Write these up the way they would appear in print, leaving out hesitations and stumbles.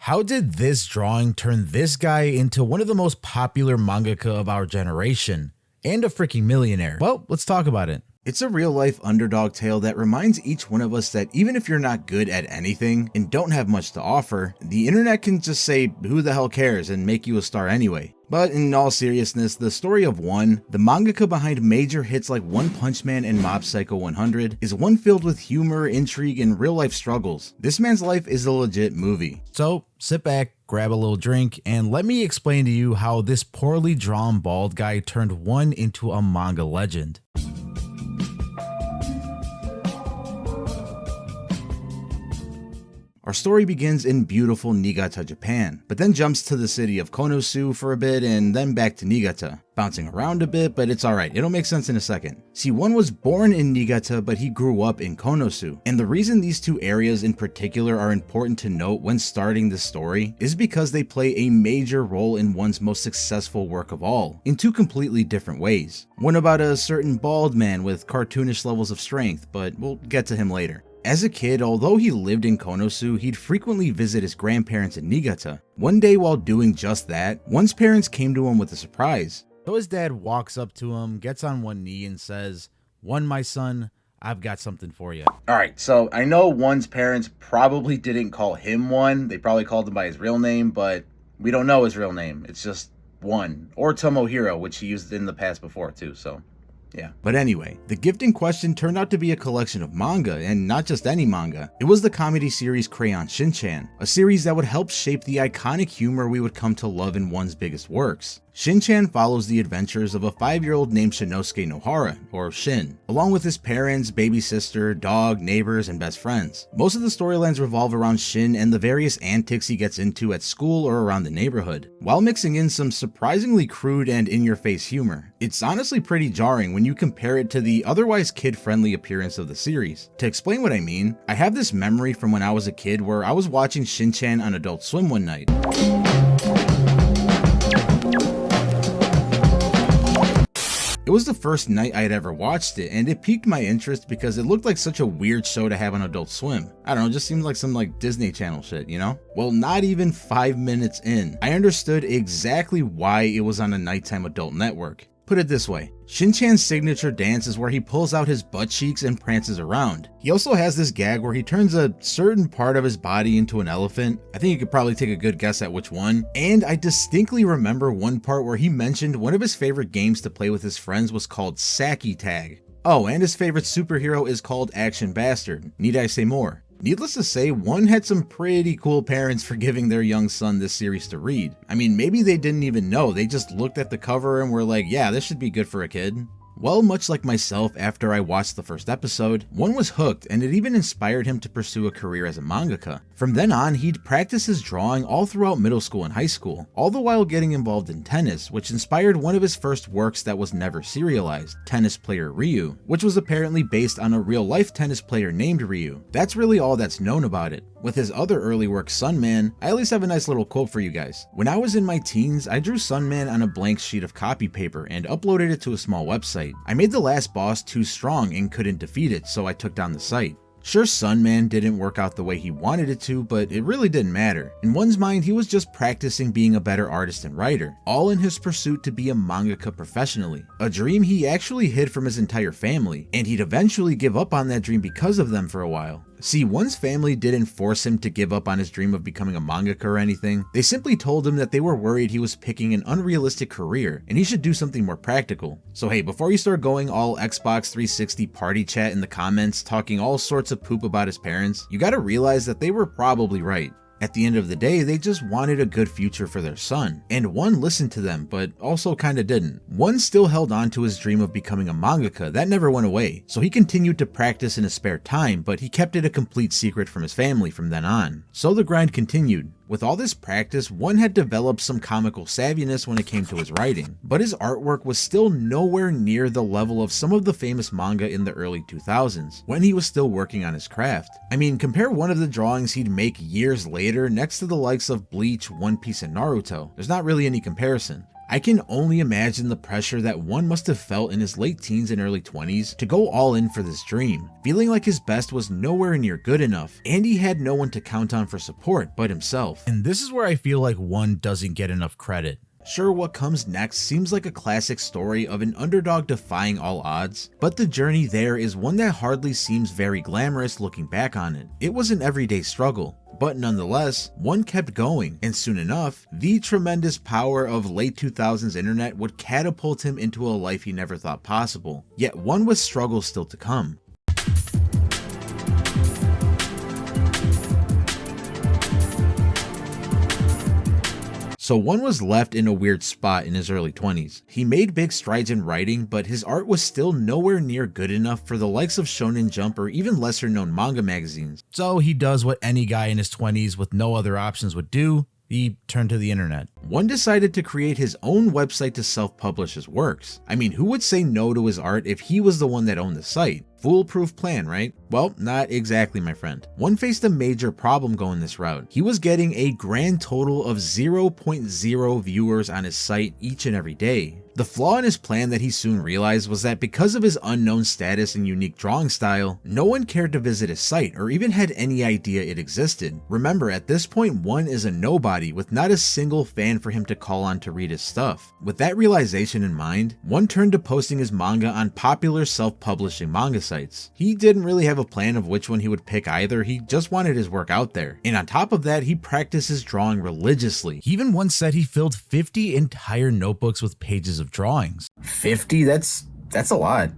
How did this drawing turn this guy into one of the most popular mangaka of our generation? And a freaking millionaire? Well, let's talk about it. It's a real-life underdog tale that reminds each one of us that even if you're not good at anything and don't have much to offer, the internet can just say, who the hell cares, and make you a star anyway. But in all seriousness, the story of One, the mangaka behind major hits like One Punch Man and Mob Psycho 100, is one filled with humor, intrigue, and real-life struggles. This man's life is a legit movie. So sit back, grab a little drink, and let me explain to you how this poorly drawn bald guy turned One into a manga legend. Our story begins in beautiful Niigata, Japan, but then jumps to the city of Konosu for a bit and then back to Niigata. Bouncing around a bit, but it's alright, it'll make sense in a second. See, One was born in Niigata, but he grew up in Konosu. And the reason these two areas in particular are important to note when starting the story is because they play a major role in One's most successful work of all, in two completely different ways. One about a certain bald man with cartoonish levels of strength, but we'll get to him later. As a kid, although he lived in Konosu, he'd frequently visit his grandparents in Niigata. One day while doing just that, One's parents came to him with a surprise. So his dad walks up to him, gets on one knee and says, "One, my son, I've got something for you." Alright, so I know One's parents probably didn't call him One, they probably called him by his real name, but we don't know his real name, it's just One. Or Tomohiro, which he used in the past before too, so... yeah. But anyway, the gift in question turned out to be a collection of manga, and not just any manga. It was the comedy series Crayon Shin-chan, a series that would help shape the iconic humor we would come to love in One's biggest works. Shin-chan follows the adventures of a 5-year-old named Shinosuke Nohara, or Shin, along with his parents, baby sister, dog, neighbors, and best friends. Most of the storylines revolve around Shin and the various antics he gets into at school or around the neighborhood, while mixing in some surprisingly crude and in-your-face humor. It's honestly pretty jarring when you compare it to the otherwise kid-friendly appearance of the series. To explain what I mean, I have this memory from when I was a kid where I was watching Shin-chan on Adult Swim one night. It was the first night I had ever watched it, and it piqued my interest because it looked like such a weird show to have on Adult Swim. I don't know, it just seems like some Disney Channel shit, you know? Well, not even 5 minutes in, I understood exactly why it was on a nighttime adult network. Put it this way, Shin-chan's signature dance is where he pulls out his butt cheeks and prances around. He also has this gag where he turns a certain part of his body into an elephant. I think you could probably take a good guess at which one. And I distinctly remember one part where he mentioned one of his favorite games to play with his friends was called Saki Tag. Oh, and his favorite superhero is called Action Bastard. Need I say more? Needless to say, One had some pretty cool parents for giving their young son this series to read. I mean, maybe they didn't even know, they just looked at the cover and were like, yeah, this should be good for a kid. Well, much like myself after I watched the first episode, One was hooked and it even inspired him to pursue a career as a mangaka. From then on, he'd practice his drawing all throughout middle school and high school, all the while getting involved in tennis, which inspired one of his first works that was never serialized, Tennis Player Ryu, which was apparently based on a real-life tennis player named Ryu. That's really all that's known about it. With his other early work, Sunman, I at least have a nice little quote for you guys. When I was in my teens, I drew Sunman on a blank sheet of copy paper and uploaded it to a small website. I made the last boss too strong and couldn't defeat it, so I took down the site. Sure, Sunman didn't work out the way he wanted it to, but it really didn't matter. In One's mind, he was just practicing being a better artist and writer, all in his pursuit to be a mangaka professionally. A dream he actually hid from his entire family, and he'd eventually give up on that dream because of them for a while. See, One's family didn't force him to give up on his dream of becoming a mangaka or anything. They simply told him that they were worried he was picking an unrealistic career and he should do something more practical. So hey, before you start going all Xbox 360 party chat in the comments talking all sorts of poop about his parents, you gotta realize that they were probably right. At the end of the day, they just wanted a good future for their son, and One listened to them, but also kinda didn't. One still held on to his dream of becoming a mangaka, that never went away, so he continued to practice in his spare time, but he kept it a complete secret from his family from then on. So the grind continued. With all this practice, One had developed some comical savviness when it came to his writing, but his artwork was still nowhere near the level of some of the famous manga in the early 2000s, when he was still working on his craft. I mean, compare one of the drawings he'd make years later next to the likes of Bleach, One Piece, and Naruto. There's not really any comparison. I can only imagine the pressure that one must have felt in his late teens and early 20s to go all in for this dream, feeling like his best was nowhere near good enough, and he had no one to count on for support but himself. And this is where I feel like one doesn't get enough credit. Sure, what comes next seems like a classic story of an underdog defying all odds, but the journey there is one that hardly seems very glamorous looking back on it. It was an everyday struggle, but nonetheless, one kept going, and soon enough, the tremendous power of late 2000s internet would catapult him into a life he never thought possible, yet one with struggles still to come. So one was left in a weird spot in his early 20s. He made big strides in writing, but his art was still nowhere near good enough for the likes of Shonen Jump or even lesser known manga magazines. So he does what any guy in his 20s with no other options would do. He turned to the internet. One decided to create his own website to self-publish his works. I mean, who would say no to his art if he was the one that owned the site? Foolproof plan, right? Well, not exactly, my friend. One faced a major problem going this route. He was getting a grand total of 0.0 viewers on his site each and every day. The flaw in his plan that he soon realized was that because of his unknown status and unique drawing style, no one cared to visit his site or even had any idea it existed. Remember, at this point, one is a nobody with not a single fan for him to call on to read his stuff. With that realization in mind, one turned to posting his manga on popular self-publishing manga sites. He didn't really have a plan of which one he would pick either, he just wanted his work out there. And on top of that, he practiced his drawing religiously. He even once said he filled 50 entire notebooks with pages of drawings. 50? That's a lot.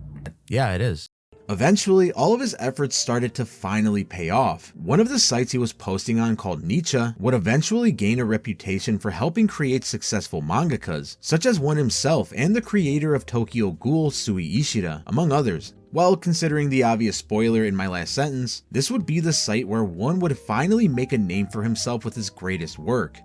Yeah, it is. Eventually, all of his efforts started to finally pay off. One of the sites he was posting on, called Nietzsche, would eventually gain a reputation for helping create successful mangakas, such as one himself and the creator of Tokyo Ghoul, Sui Ishida, among others. Well, considering the obvious spoiler in my last sentence, this would be the site where one would finally make a name for himself with his greatest work.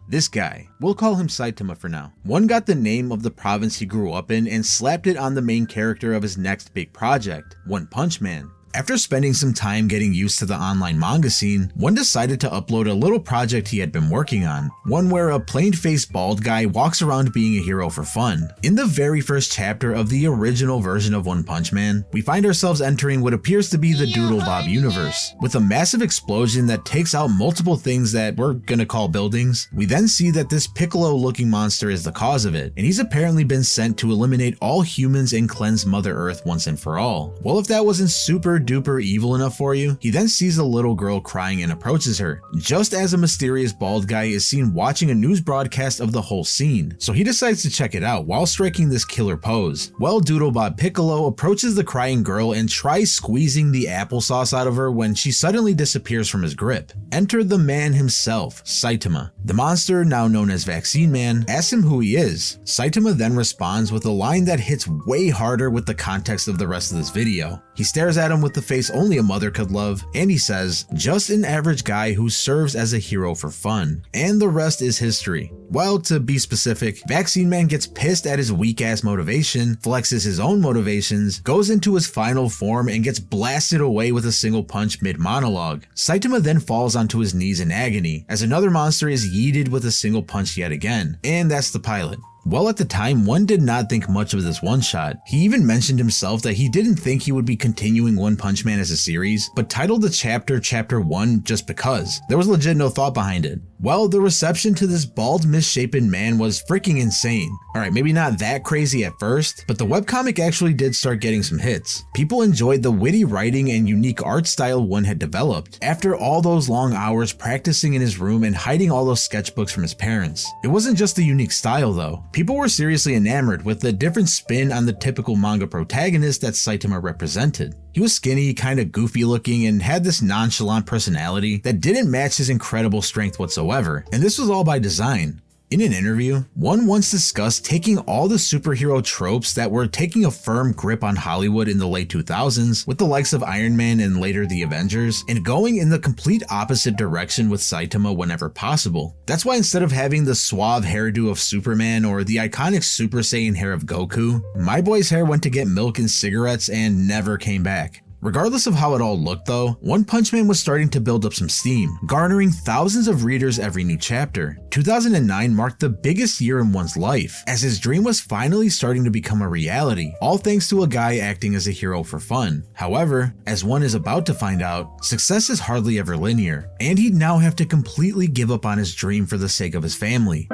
This guy, we'll call him Saitama for now. One got the name of the province he grew up in and slapped it on the main character of his next big project, One Punch Man. After spending some time getting used to the online manga scene, one decided to upload a little project he had been working on, one where a plain-faced bald guy walks around being a hero for fun. In the very first chapter of the original version of One Punch Man, we find ourselves entering what appears to be the Doodle Bob universe. With a massive explosion that takes out multiple things that we're gonna call buildings, we then see that this Piccolo-looking monster is the cause of it, and he's apparently been sent to eliminate all humans and cleanse Mother Earth once and for all. Well, if that wasn't super duper evil enough for you, he then sees a little girl crying and approaches her, just as a mysterious bald guy is seen watching a news broadcast of the whole scene. So he decides to check it out while striking this killer pose. Well, Doodle Bob Piccolo approaches the crying girl and tries squeezing the applesauce out of her when she suddenly disappears from his grip. Enter the man himself, Saitama. The monster, now known as Vaccine Man, asks him who he is. Saitama then responds with a line that hits way harder with the context of the rest of this video. He stares at him with the face only a mother could love, and he says, "Just an average guy who serves as a hero for fun." And the rest is history. Well, to be specific, Vaccine Man gets pissed at his weak-ass motivation, flexes his own motivations, goes into his final form, and gets blasted away with a single punch mid-monologue. Saitama then falls onto his knees in agony, as another monster is yeeted with a single punch yet again. And that's the pilot. Well, at the time, one did not think much of this one-shot. He even mentioned himself that he didn't think he would be continuing One Punch Man as a series, but titled the chapter Chapter 1 just because. There was legit no thought behind it. Well, the reception to this bald, misshapen man was freaking insane. Alright, maybe not that crazy at first, but the webcomic actually did start getting some hits. People enjoyed the witty writing and unique art style one had developed, after all those long hours practicing in his room and hiding all those sketchbooks from his parents. It wasn't just the unique style though. People were seriously enamored with the different spin on the typical manga protagonist that Saitama represented. He was skinny, kinda goofy looking, and had this nonchalant personality that didn't match his incredible strength whatsoever, and this was all by design. In an interview, one once discussed taking all the superhero tropes that were taking a firm grip on Hollywood in the late 2000s with the likes of Iron Man and later the Avengers, and going in the complete opposite direction with Saitama whenever possible. That's why instead of having the suave hairdo of Superman or the iconic Super Saiyan hair of Goku, my boy's hair went to get milk and cigarettes and never came back. Regardless of how it all looked though, One Punch Man was starting to build up some steam, garnering thousands of readers every new chapter. 2009 marked the biggest year in one's life, as his dream was finally starting to become a reality, all thanks to a guy acting as a hero for fun. However, as one is about to find out, success is hardly ever linear, and he'd now have to completely give up on his dream for the sake of his family.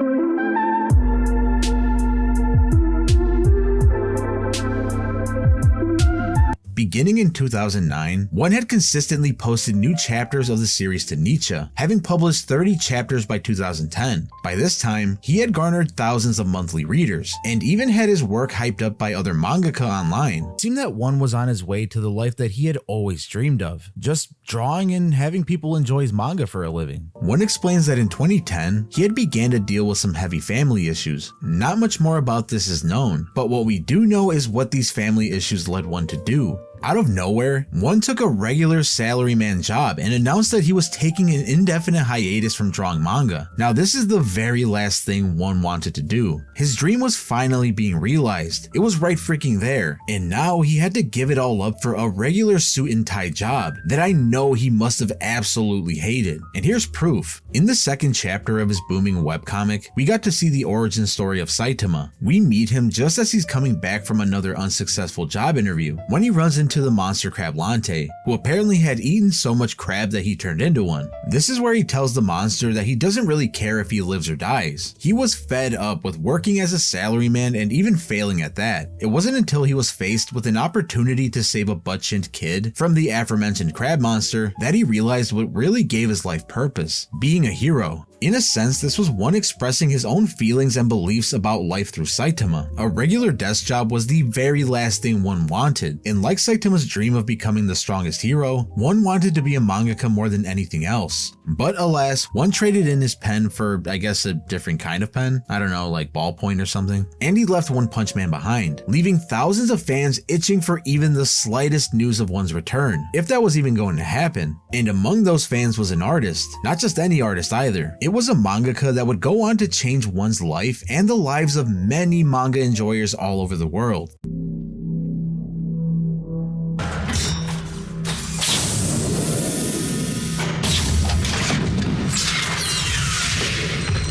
Beginning in 2009, One had consistently posted new chapters of the series to Nietzsche, having published 30 chapters by 2010. By this time, he had garnered thousands of monthly readers, and even had his work hyped up by other mangaka online. It seemed that One was on his way to the life that he had always dreamed of, just drawing and having people enjoy his manga for a living. One explains that in 2010, he had began to deal with some heavy family issues. Not much more about this is known, but what we do know is what these family issues led One to do. Out of nowhere, One took a regular salaryman job and announced that he was taking an indefinite hiatus from drawing manga. Now this is the very last thing One wanted to do. His dream was finally being realized. It was right freaking there, and now he had to give it all up for a regular suit and tie job that I know he must have absolutely hated. And here's proof. In the second chapter of his booming webcomic, we got to see the origin story of Saitama. We meet him just as he's coming back from another unsuccessful job interview, when he runs into the monster crab Lante, who apparently had eaten so much crab that he turned into one. This is where he tells the monster that he doesn't really care if he lives or dies. He was fed up with working as a salaryman and even failing at that. It wasn't until he was faced with an opportunity to save a butt-chinned kid from the aforementioned crab monster that he realized what really gave his life purpose: being a hero. In a sense, this was One expressing his own feelings and beliefs about life through Saitama. A regular desk job was the very last thing One wanted, and like Saitama's dream of becoming the strongest hero, One wanted to be a mangaka more than anything else. But alas, One traded in his pen for, I guess, a different kind of pen. I don't know, like ballpoint or something. And he left One Punch Man behind, leaving thousands of fans itching for even the slightest news of One's return, if that was even going to happen. And among those fans was an artist, not just any artist either. It was a mangaka that would go on to change One's life and the lives of many manga enjoyers all over the world.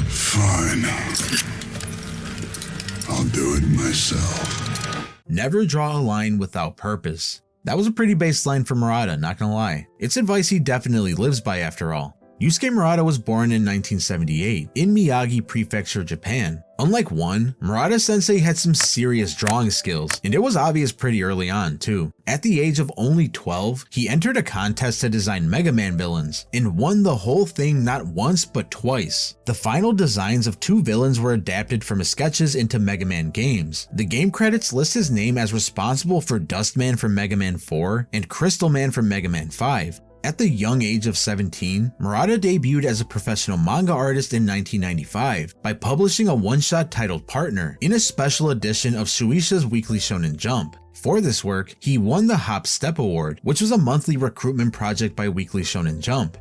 Fine. I'll do it myself. Never draw a line without purpose. That was a pretty baseline for Murata, not gonna lie. It's advice he definitely lives by after all. Yusuke Murata was born in 1978 in Miyagi Prefecture, Japan. Unlike One, Murata-sensei had some serious drawing skills, and it was obvious pretty early on too. At the age of only 12, he entered a contest to design Mega Man villains, and won the whole thing not once but twice. The final designs of 2 villains were adapted from his sketches into Mega Man games. The game credits list his name as responsible for Dustman from Mega Man 4 and Crystal Man from Mega Man 5. At the young age of 17, Murata debuted as a professional manga artist in 1995 by publishing a one-shot titled Partner in a special edition of Shueisha's Weekly Shonen Jump. For this work, he won the Hop Step Award, which was a monthly recruitment project by Weekly Shonen Jump.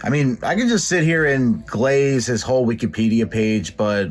I mean, I can just sit here and glaze his whole Wikipedia page, but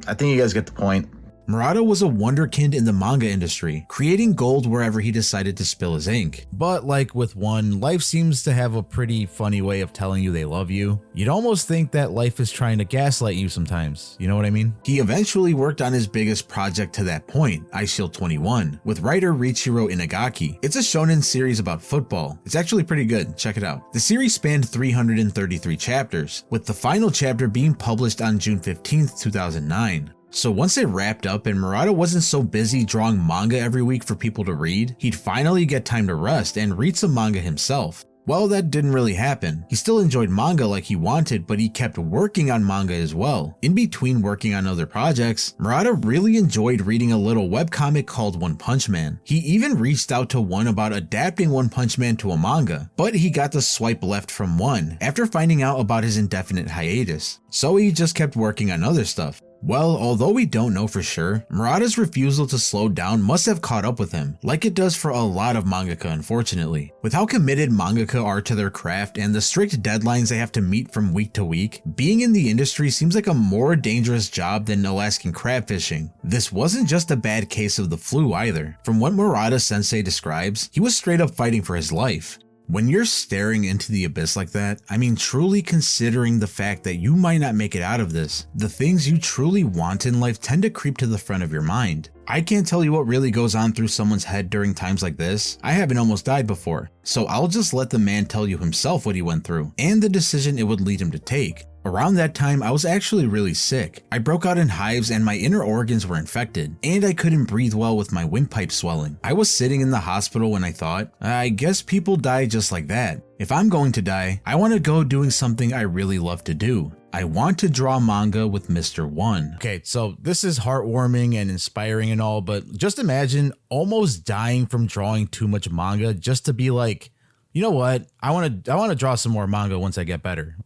I think you guys get the point. Murata was a wonderkind in the manga industry, creating gold wherever he decided to spill his ink. But like with One, life seems to have a pretty funny way of telling you they love you. You'd almost think that life is trying to gaslight you sometimes, you know what I mean? He eventually worked on his biggest project to that point, Ice Shield 21, with writer Riichiro Inagaki. It's a shonen series about football. It's actually pretty good, check it out. The series spanned 333 chapters, with the final chapter being published on June 15th, 2009. So once it wrapped up and Murata wasn't so busy drawing manga every week for people to read, he'd finally get time to rest and read some manga himself. Well, that didn't really happen. He still enjoyed manga like he wanted, but he kept working on manga as well. In between working on other projects, Murata really enjoyed reading a little webcomic called One Punch Man. He even reached out to One about adapting One Punch Man to a manga, but he got the swipe left from One after finding out about his indefinite hiatus. So he just kept working on other stuff. Well, although we don't know for sure, Murata's refusal to slow down must have caught up with him, like it does for a lot of mangaka unfortunately. With how committed mangaka are to their craft and the strict deadlines they have to meet from week to week, being in the industry seems like a more dangerous job than Alaskan crab fishing. This wasn't just a bad case of the flu either. From what Murata sensei describes, he was straight up fighting for his life. When you're staring into the abyss like that, I mean truly considering the fact that you might not make it out of this, the things you truly want in life tend to creep to the front of your mind. I can't tell you what really goes on through someone's head during times like this. I haven't almost died before, so I'll just let the man tell you himself what he went through, and the decision it would lead him to take. Around that time, I was actually really sick. I broke out in hives and my inner organs were infected, and I couldn't breathe well with my windpipe swelling. I was sitting in the hospital when I thought, I guess people die just like that. If I'm going to die, I want to go doing something I really love to do. I want to draw manga with Mr. One. Okay, so this is heartwarming and inspiring and all, but just imagine almost dying from drawing too much manga just to be like, you know what? I want to draw some more manga once I get better.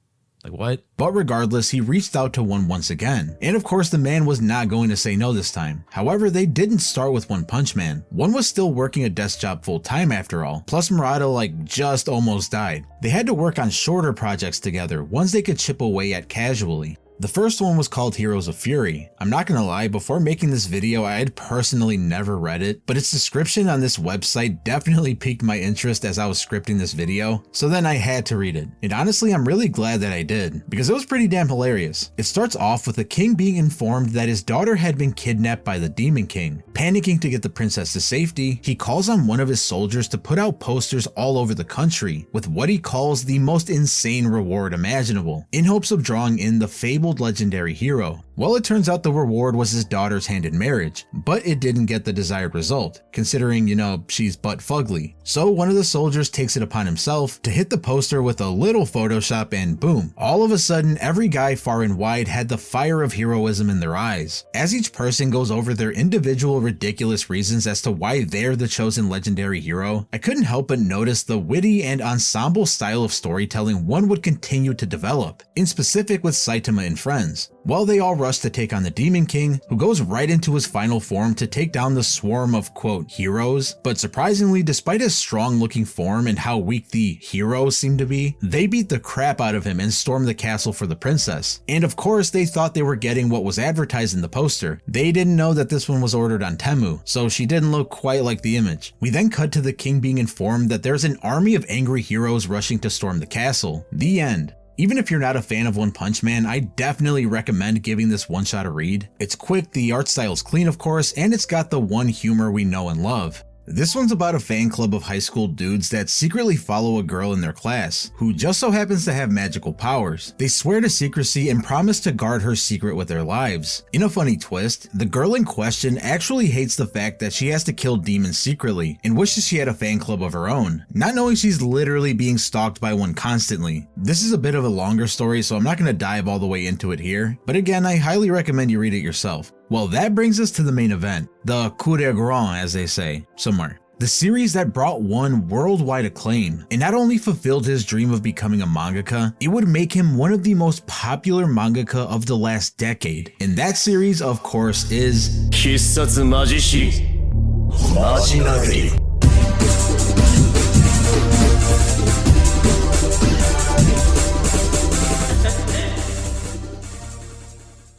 Like what? But regardless, he reached out to One once again. And of course, the man was not going to say no this time. However, they didn't start with One Punch Man. One was still working a desk job full time after all. Plus Murata just almost died. They had to work on shorter projects together, ones they could chip away at casually. The first one was called Heroes of Fury. I'm not gonna lie, before making this video, I had personally never read it, but its description on this website definitely piqued my interest as I was scripting this video, so then I had to read it. And honestly, I'm really glad that I did, because it was pretty damn hilarious. It starts off with the king being informed that his daughter had been kidnapped by the Demon King. Panicking to get the princess to safety, he calls on one of his soldiers to put out posters all over the country, with what he calls the most insane reward imaginable, in hopes of drawing in the fabled legendary hero. Well, it turns out the reward was his daughter's hand in marriage, but it didn't get the desired result, considering, she's butt fugly. So one of the soldiers takes it upon himself to hit the poster with a little Photoshop and boom, all of a sudden every guy far and wide had the fire of heroism in their eyes. As each person goes over their individual ridiculous reasons as to why they're the chosen legendary hero, I couldn't help but notice the witty and ensemble style of storytelling one would continue to develop, in specific with Saitama and friends. Well, they all rush to take on the Demon King, who goes right into his final form to take down the swarm of quote heroes, but surprisingly, despite his strong looking form and how weak the heroes seem to be, they beat the crap out of him and storm the castle for the princess. And of course, they thought they were getting what was advertised in the poster. They didn't know that this one was ordered on Temu, so she didn't look quite like the image. We then cut to the king being informed that there's an army of angry heroes rushing to storm the castle. The end. Even if you're not a fan of One Punch Man, I definitely recommend giving this one shot a read. It's quick, the art style's clean of course, and it's got the one humor we know and love. This one's about a fan club of high school dudes that secretly follow a girl in their class, who just so happens to have magical powers. They swear to secrecy and promise to guard her secret with their lives. In a funny twist, the girl in question actually hates the fact that she has to kill demons secretly, and wishes she had a fan club of her own, not knowing she's literally being stalked by one constantly. This is a bit of a longer story, so I'm not going to dive all the way into it here, but again, I highly recommend you read it yourself. Well, that brings us to the main event, the coup de grace, as they say somewhere. The series that brought One worldwide acclaim, and not only fulfilled his dream of becoming a mangaka, it would make him one of the most popular mangaka of the last decade. And that series, of course, is Kissatsu Majishi Majinagari.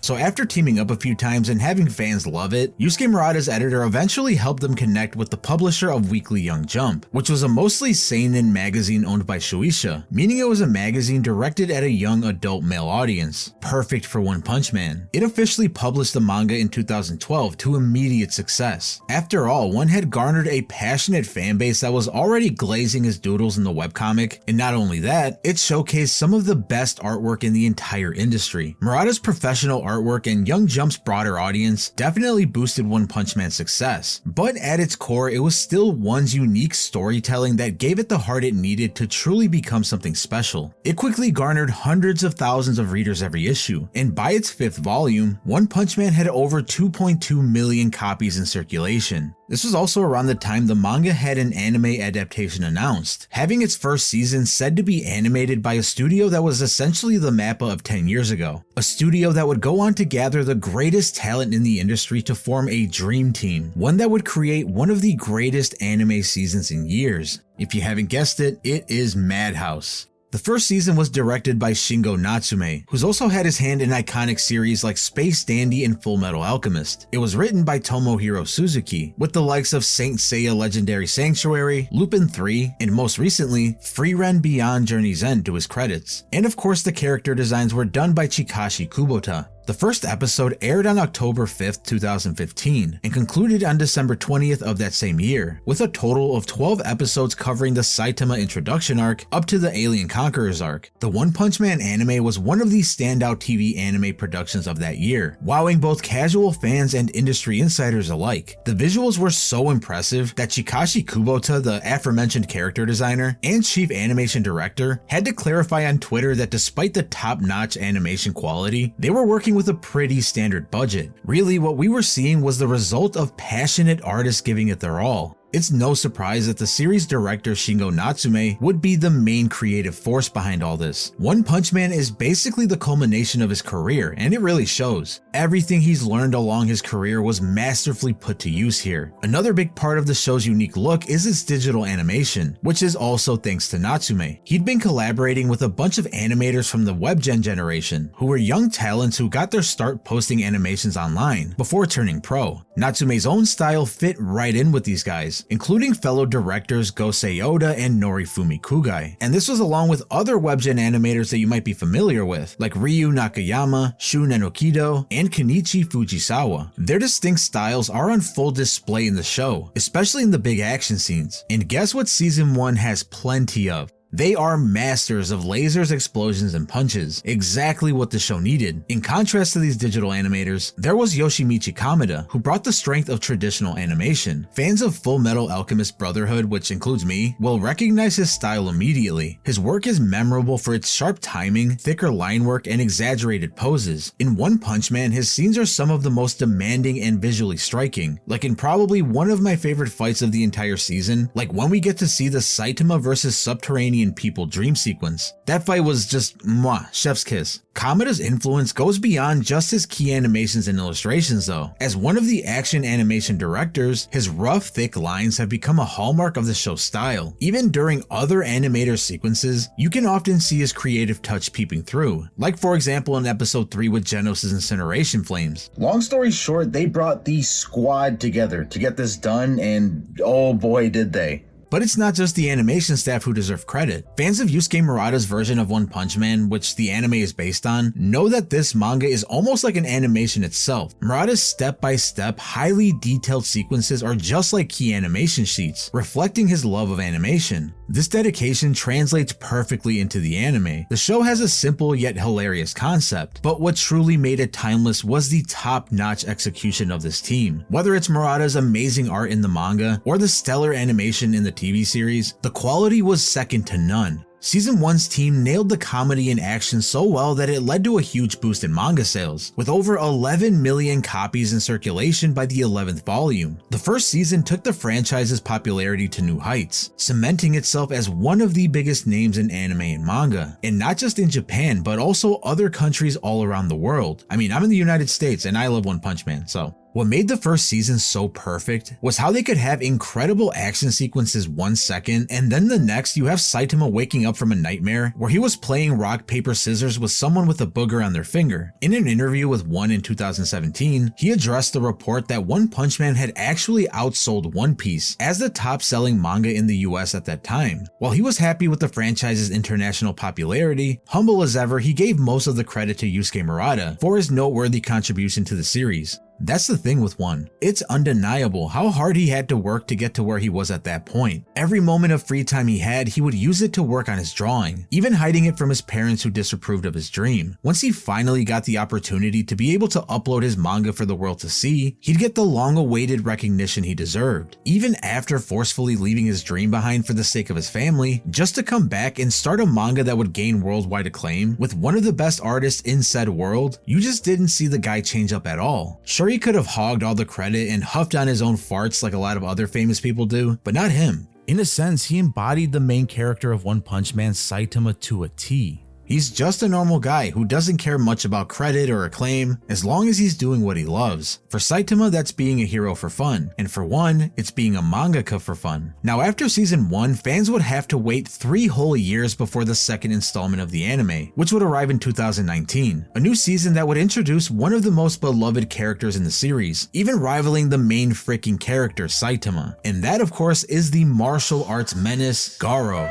So after teaming up a few times and having fans love it, Yusuke Murata's editor eventually helped them connect with the publisher of Weekly Young Jump, which was a mostly seinen magazine owned by Shueisha, meaning it was a magazine directed at a young adult male audience, perfect for One Punch Man. It officially published the manga in 2012 to immediate success. After all, One had garnered a passionate fanbase that was already glazing his doodles in the webcomic, and not only that, it showcased some of the best artwork in the entire industry. Murata's professional artwork and Young Jump's broader audience definitely boosted One Punch Man's success, but at its core it was still One's unique storytelling that gave it the heart it needed to truly become something special. It quickly garnered hundreds of thousands of readers every issue, and by its 5th volume, One Punch Man had over 2.2 million copies in circulation. This was also around the time the manga had an anime adaptation announced, having its first season said to be animated by a studio that was essentially the MAPPA of 10 years ago. A studio that would go on to gather the greatest talent in the industry to form a dream team, one that would create one of the greatest anime seasons in years. If you haven't guessed it, it is Madhouse. The first season was directed by Shingo Natsume, who's also had his hand in iconic series like Space Dandy and Full Metal Alchemist. It was written by Tomohiro Suzuki, with the likes of Saint Seiya Legendary Sanctuary, Lupin 3, and most recently, Frieren Beyond Journey's End to his credits. And of course the character designs were done by Chikashi Kubota. The first episode aired on October 5th, 2015, and concluded on December 20th of that same year, with a total of 12 episodes covering the Saitama introduction arc up to the Alien Conquerors arc. The One Punch Man anime was one of the standout TV anime productions of that year, wowing both casual fans and industry insiders alike. The visuals were so impressive that Chikashi Kubota, the aforementioned character designer and chief animation director, had to clarify on Twitter that despite the top-notch animation quality, they were working with a pretty standard budget. Really, what we were seeing was the result of passionate artists giving it their all. It's no surprise that the series director Shingo Natsume would be the main creative force behind all this. One Punch Man is basically the culmination of his career, and it really shows. Everything he's learned along his career was masterfully put to use here. Another big part of the show's unique look is its digital animation, which is also thanks to Natsume. He'd been collaborating with a bunch of animators from the WebGen generation, who were young talents who got their start posting animations online before turning pro. Natsume's own style fit right in with these guys, including fellow directors Gosei Oda and Norifumi Kugai. And this was along with other WebGen animators that you might be familiar with, like Ryu Nakayama, Shun Enokido, and Kenichi Fujisawa. Their distinct styles are on full display in the show, especially in the big action scenes. And guess what season 1 has plenty of? They are masters of lasers, explosions, and punches, exactly what the show needed. In contrast to these digital animators, there was Yoshimichi Kameda, who brought the strength of traditional animation. Fans of Full Metal Alchemist Brotherhood, which includes me, will recognize his style immediately. His work is memorable for its sharp timing, thicker line work, and exaggerated poses. In One Punch Man, his scenes are some of the most demanding and visually striking, like in probably one of my favorite fights of the entire season, like when we get to see the Saitama vs. Subterranean People dream sequence. That fight was just mwah, chef's kiss. Kameda's influence goes beyond just his key animations and illustrations though. As one of the action animation directors, his rough, thick lines have become a hallmark of the show's style. Even during other animator sequences, you can often see his creative touch peeping through, like for example in episode 3 with Genos' incineration flames. Long story short, they brought the squad together to get this done, and oh boy did they. But it's not just the animation staff who deserve credit. Fans of Yusuke Murata's version of One Punch Man, which the anime is based on, know that this manga is almost like an animation itself. Murata's step-by-step, highly detailed sequences are just like key animation sheets, reflecting his love of animation. This dedication translates perfectly into the anime. The show has a simple yet hilarious concept, but what truly made it timeless was the top-notch execution of this team. Whether it's Murata's amazing art in the manga or the stellar animation in the TV series, the quality was second to none. Season 1's team nailed the comedy and action so well that it led to a huge boost in manga sales, with over 11 million copies in circulation by the 11th volume. The first season took the franchise's popularity to new heights, cementing itself as one of the biggest names in anime and manga, and not just in Japan, but also other countries all around the world. I mean, I'm in the United States and I love One Punch Man, so. What made the first season so perfect was how they could have incredible action sequences 1 second, and then the next you have Saitama waking up from a nightmare where he was playing rock, paper, scissors with someone with a booger on their finger. In an interview with One in 2017, he addressed the report that One Punch Man had actually outsold One Piece as the top-selling manga in the US at that time. While he was happy with the franchise's international popularity, humble as ever, he gave most of the credit to Yusuke Murata for his noteworthy contribution to the series. That's the thing with One. It's undeniable how hard he had to work to get to where he was at that point. Every moment of free time he had, he would use it to work on his drawing, even hiding it from his parents who disapproved of his dream. Once he finally got the opportunity to be able to upload his manga for the world to see, he'd get the long-awaited recognition he deserved. Even after forcefully leaving his dream behind for the sake of his family, just to come back and start a manga that would gain worldwide acclaim with one of the best artists in said world, you just didn't see the guy change up at all. Sure, he could have hogged all the credit and huffed on his own farts like a lot of other famous people do, but not him. In a sense, he embodied the main character of One Punch Man, Saitama, to a T. He's just a normal guy who doesn't care much about credit or acclaim as long as he's doing what he loves. For Saitama, that's being a hero for fun, and for One, it's being a mangaka for fun. Now after season 1, fans would have to wait 3 whole years before the second installment of the anime, which would arrive in 2019. A new season that would introduce one of the most beloved characters in the series, even rivaling the main freaking character, Saitama. And that of course is the martial arts menace, Garo.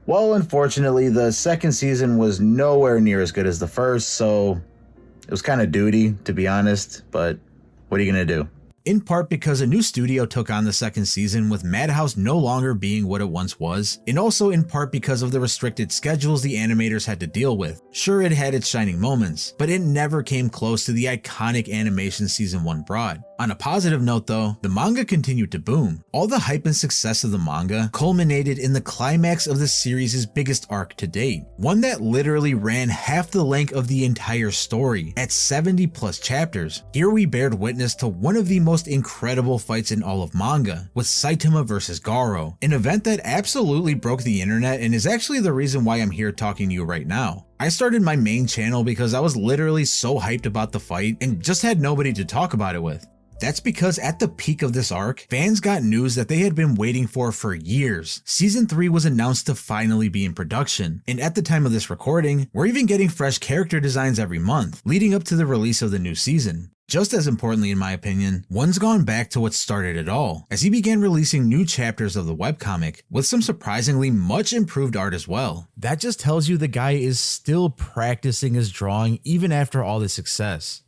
Well, unfortunately, the second season was nowhere near as good as the first, so it was kind of duty, to be honest, but what are you gonna do? In part because a new studio took on the second season with Madhouse no longer being what it once was, and also in part because of the restricted schedules the animators had to deal with. Sure, it had its shining moments, but it never came close to the iconic animation season 1 brought. On a positive note though, the manga continued to boom. All the hype and success of the manga culminated in the climax of the series' biggest arc to date, one that literally ran half the length of the entire story at 70 plus chapters. Here we bared witness to one of the most incredible fights in all of manga, with Saitama vs Garo, an event that absolutely broke the internet and is actually the reason why I'm here talking to you right now. I started my main channel because I was literally so hyped about the fight and just had nobody to talk about it with. That's because at the peak of this arc, fans got news that they had been waiting for years. Season 3 was announced to finally be in production, and at the time of this recording, we're even getting fresh character designs every month, leading up to the release of the new season. Just as importantly in my opinion, One's gone back to what started it all, as he began releasing new chapters of the webcomic, with some surprisingly much improved art as well. That just tells you the guy is still practicing his drawing even after all this success.